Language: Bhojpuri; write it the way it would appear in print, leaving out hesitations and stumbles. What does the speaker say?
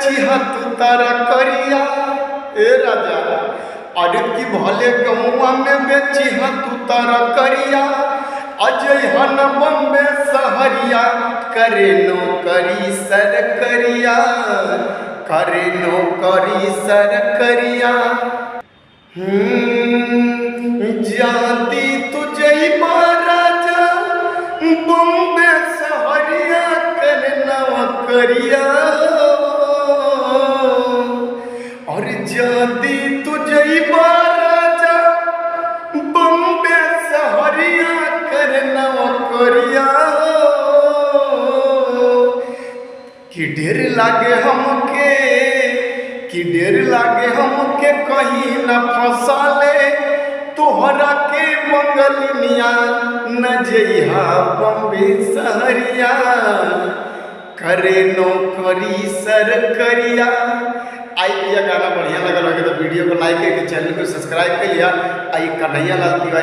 बेची तू तारा करिया ए राजा, अरे की भले गहुआ में बेची तू तारा करिया, अजय हन बम्बे सहरिया, करे नौकरी सर करिया, करे नौकरी सर करिया। जाती तुझे राजा बम्बे सहरिया, करे नौकरिया, और जाती तुझे राजा बम्बे सहरिया, करे नौकरिया। कि ढेर लागे हमके, कि ढेर लागे हमके कहीं न फंसाले, तोहरा के बंगलिया न जइहा बम्बे सहरिया, करे नौकरी सर करिया। आई भैया गाना बढ़िया लगल हो तो वीडियो को लाइक करके चैनल को सब्सक्राइब कर लिया। आई कन्हैया लाल तिवारी।